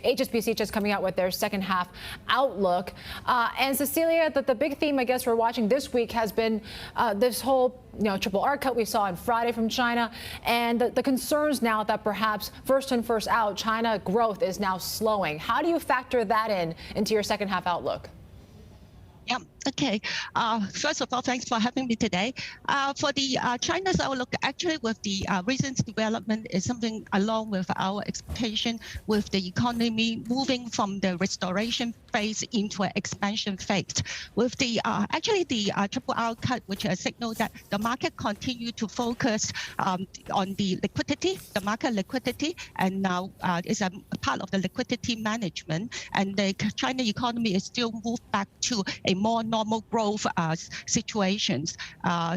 HSBC just coming out with their second half outlook. And Cecilia, the big theme, I guess, we're watching this week has been this whole triple R cut we saw on Friday from China, and the concerns now that perhaps first in, first out, China growth is now slowing. How do you factor that into your second half outlook? Yeah. Okay. First of all, thanks for having me today. For the China's outlook, actually, with the recent development is something along with our expectation with the economy moving from the restoration phase into an expansion phase. With the actually the triple R cut, which has signaled that the market continue to focus on the liquidity, the market liquidity, and now is a part of the liquidity management. And the China economy is still moved back to a more normal growth situations.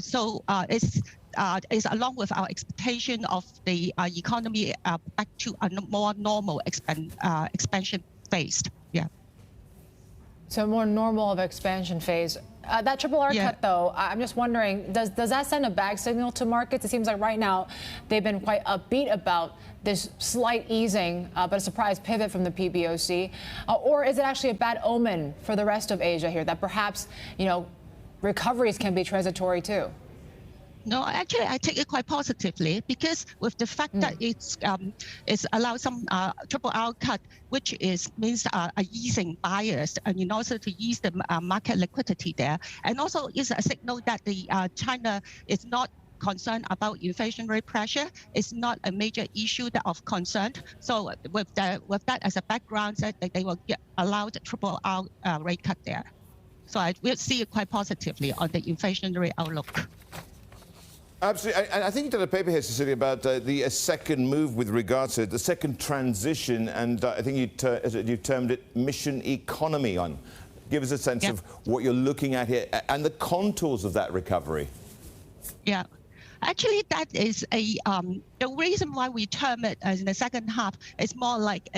So it's along with our expectation of the economy back to a more normal expansion phase. Yeah. So more normal of expansion phase. That triple R cut, though, I'm just wondering, does that send a bad signal to markets? It seems like right now they've been quite upbeat about this slight easing, but a surprise pivot from the PBOC. Or is it actually a bad omen for the rest of Asia here, that perhaps, recoveries can be transitory too? No, actually, I take it quite positively because with the fact that it's allowed some triple R cut, which means a easing bias, and also to ease the market liquidity there, and also is a signal that the China is not concerned about inflationary pressure. It's not a major issue of concern. So with that as a background, they will get allowed a triple R rate cut there. So I will see it quite positively on the inflationary outlook. Absolutely. I think you did a paper here, Cecilia, about the second move with regards to the second transition, and I think you termed it mission economy. Give us a sense of what you're looking at here and the contours of that recovery. Yeah. Actually, that is the reason why we term it as in the second half is more like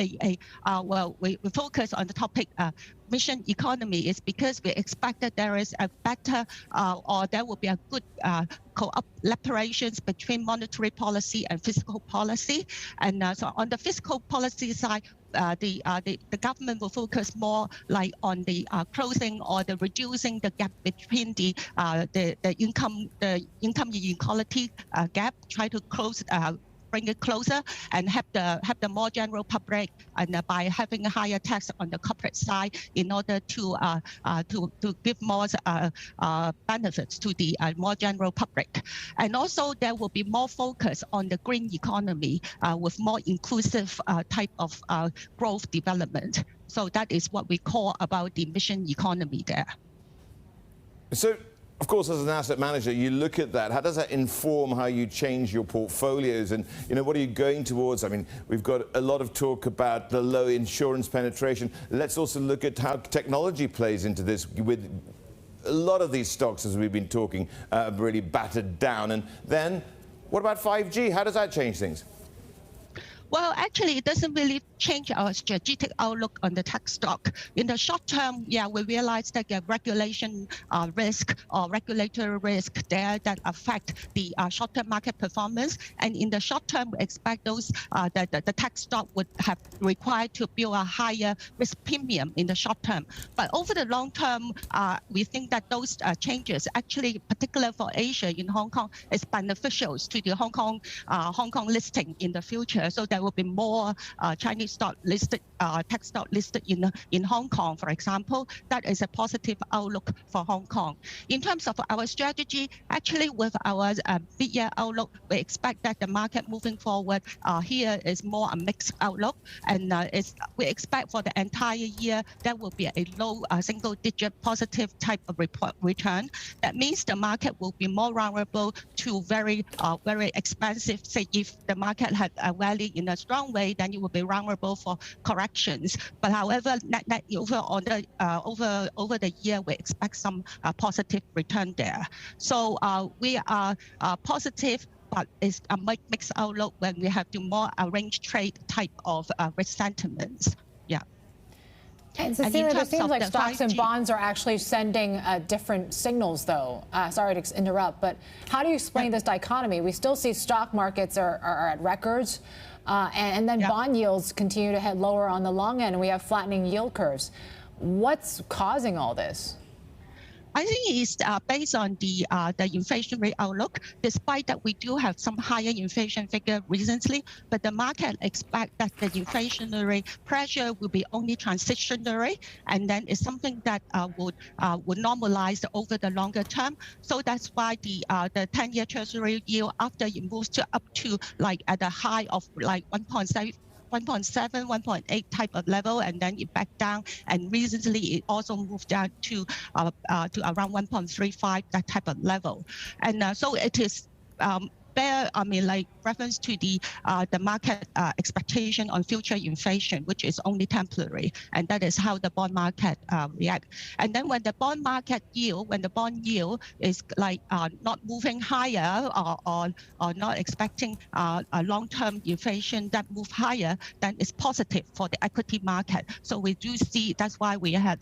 well, we focus on the topic mission economy is because we expect that there is a better or there will be a good collaborations between monetary policy and fiscal policy. And so on the fiscal policy side, the government will focus more like on the closing or the reducing the gap between the income inequality gap, try to close bring it closer and have the more general public, and by having a higher tax on the corporate side in order to give more benefits to the more general public. And also there will be more focus on the green economy with more inclusive type of growth development. So that is what we call about the mission economy there. So, of course, as an asset manager, you look at that. How does that inform how you change your portfolios? And, what are you going towards? I mean, we've got a lot of talk about the low insurance penetration. Let's also look at how technology plays into this with a lot of these stocks, as we've been talking, really battered down. And then what about 5G? How does that change things? Well, actually, it doesn't really change our strategic outlook on the tech stock. In the short term, we realize that the regulation risk or regulatory risk there that affect the short-term market performance. And in the short term, we expect those the tech stock would have required to build a higher risk premium in the short term. But over the long term, we think that those changes, actually, particularly for Asia in Hong Kong, is beneficial to the Hong Kong listing in the future. So there will be more Chinese stock listed, tech stock listed in Hong Kong, for example. That is a positive outlook for Hong Kong. In terms of our strategy, actually with our mid-year outlook, we expect that the market moving forward here is more a mixed outlook, and we expect for the entire year there will be a low single-digit positive type of return. That means the market will be more vulnerable to very expensive. Say if the market had a rally in a strong way, then it will be vulnerable for corrections. But however, net over the year, we expect some positive return there. So we are positive, but it's a mixed outlook when we have to more range trade type of risk sentiments. Yeah. And Cecilia, it seems like stocks and bonds are actually sending different signals, though. Sorry to interrupt, but how do you explain this dichotomy? We still see stock markets are at records, and then bond yields continue to head lower on the long end, and we have flattening yield curves. What's causing all this? I think it's based on the inflation rate outlook. Despite that, we do have some higher inflation figure recently, but the market expect that the inflationary pressure will be only transitionary, and then it's something that would normalize over the longer term. So that's why the 10-year Treasury yield, after it moves up to like at a high of like 1.7, 1.8 type of level, and then it back down. And recently, it also moved down to around 1.35, that type of level. And so it is bear, like reference to the market expectation on future inflation, which is only temporary, and that is how the bond market react. And then when the bond yield is like not moving higher or not expecting a long-term inflation that move higher, then it's positive for the equity market. So we do see that's why we had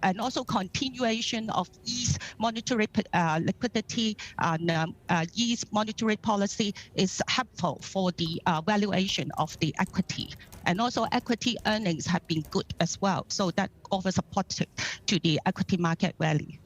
and also continuation of ease monetary liquidity and ease monetary policy is helpful for the valuation of the equity. And also equity earnings have been good as well. So that offers support to the equity market value.